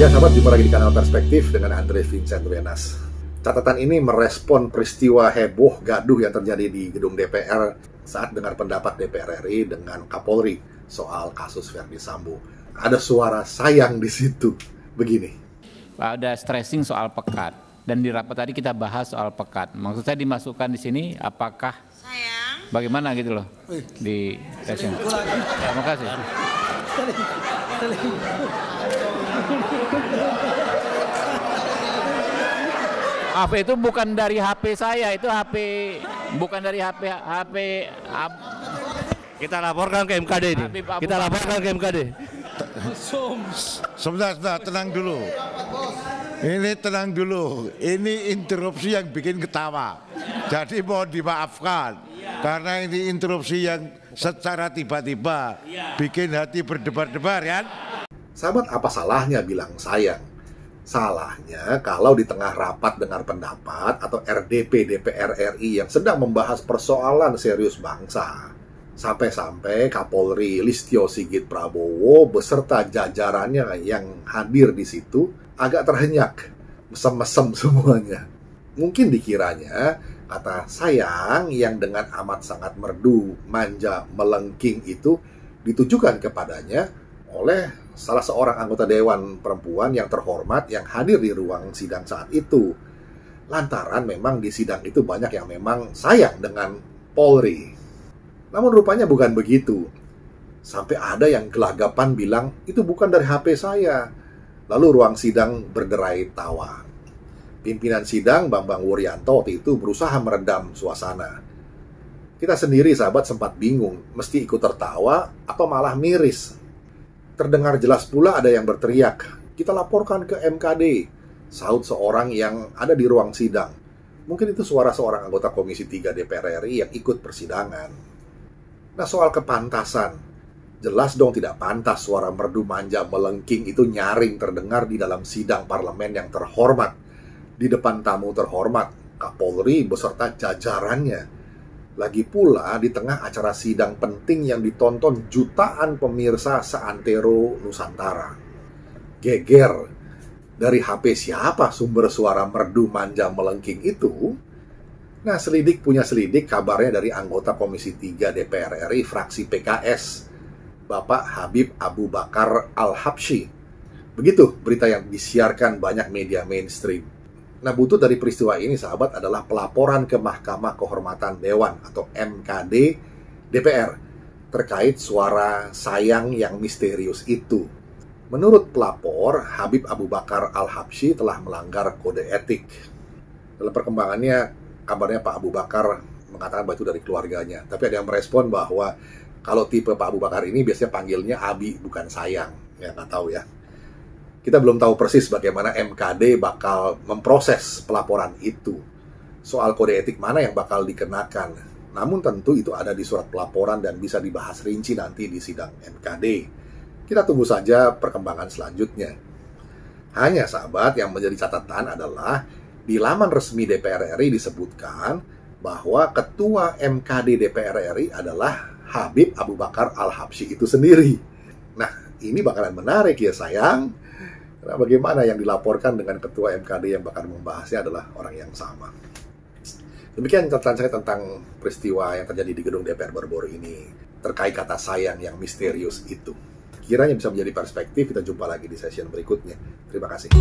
Ya sahabat, jumpa lagi di kanal Perspektif dengan Andre Vincent Wenas. Catatan ini merespon peristiwa heboh gaduh yang terjadi di gedung DPR saat dengar pendapat DPR RI dengan Kapolri soal kasus Verdi Sambo. Ada suara sayang di situ. Begini. Ada stressing soal pekat, dan di rapat tadi kita bahas soal pekat. Maksud saya dimasukkan di sini apakah sayang, bagaimana gitu loh di session. Terima kasih. HP itu bukan dari HP saya, itu HP bukan dari HP. Kita laporkan ke MKD ini. Kita laporkan ke MKD. Sebentar, tenang dulu. Ini tenang dulu. Ini interupsi yang bikin ketawa. Jadi mohon dimaafkan. Karena ini interupsi yang secara tiba-tiba bikin hati berdebar-debar, kan? Sahabat, apa salahnya bilang sayang? Salahnya kalau di tengah rapat dengar pendapat atau RDP DPR RI yang sedang membahas persoalan serius bangsa, sampai-sampai Kapolri Listio Sigit Prabowo beserta jajarannya yang hadir di situ agak terhenyak, mesem-mesem semuanya. Mungkin dikiranya kata sayang yang dengan amat sangat merdu, manja, melengking itu ditujukan kepadanya oleh salah seorang anggota Dewan Perempuan yang terhormat yang hadir di ruang sidang saat itu. Lantaran memang di sidang itu banyak yang memang sayang dengan Polri. Namun rupanya bukan begitu. Sampai ada yang gelagapan bilang, itu bukan dari HP saya. Lalu ruang sidang berderai tawa. Pimpinan sidang Bambang Wuryanto waktu itu berusaha meredam suasana. Kita sendiri sahabat sempat bingung, mesti ikut tertawa atau malah miris. Terdengar jelas pula ada yang berteriak, kita laporkan ke MKD, sahut seorang yang ada di ruang sidang. Mungkin itu suara seorang anggota Komisi 3 DPR RI yang ikut persidangan. Nah, soal kepantasan, jelas dong tidak pantas suara merdu manja melengking itu nyaring terdengar di dalam sidang parlemen yang terhormat, di depan tamu terhormat, Kapolri beserta jajarannya. Lagi pula di tengah acara sidang penting yang ditonton jutaan pemirsa seantero Nusantara. Geger, dari HP siapa sumber suara merdu manja melengking itu? Nah, selidik punya selidik, kabarnya dari anggota Komisi 3 DPR RI fraksi PKS, Bapak Habib Abu Bakar Al-Habsyi. Begitu berita yang disiarkan banyak media mainstream. Nah, buntut dari peristiwa ini, sahabat, adalah pelaporan ke Mahkamah Kehormatan Dewan atau MKD DPR terkait suara sayang yang misterius itu. Menurut pelapor, Habib Abu Bakar Al-Habsyi telah melanggar kode etik. Dalam perkembangannya, kabarnya Pak Abu Bakar mengatakan bahwa itu dari keluarganya. Tapi ada yang merespon bahwa kalau tipe Pak Abu Bakar ini biasanya panggilnya Abi, bukan sayang. Ya, nggak tahu ya. Kita belum tahu persis bagaimana MKD bakal memproses pelaporan itu. Soal kode etik mana yang bakal dikenakan. Namun tentu itu ada di surat pelaporan dan bisa dibahas rinci nanti di sidang MKD. Kita tunggu saja perkembangan selanjutnya. Hanya sahabat, yang menjadi catatan adalah di laman resmi DPR RI disebutkan bahwa Ketua MKD DPR RI adalah Habib Abu Bakar Al-Habsyi itu sendiri. Nah, ini bakalan menarik ya sayang. Nah, bagaimana yang dilaporkan dengan Ketua MKD yang bakal membahasnya adalah orang yang sama. Demikian catatan saya tentang peristiwa yang terjadi di gedung DPR baru-baru ini terkait kata sayang yang misterius itu. Kiranya bisa menjadi perspektif. Kita jumpa lagi di session berikutnya. Terima kasih.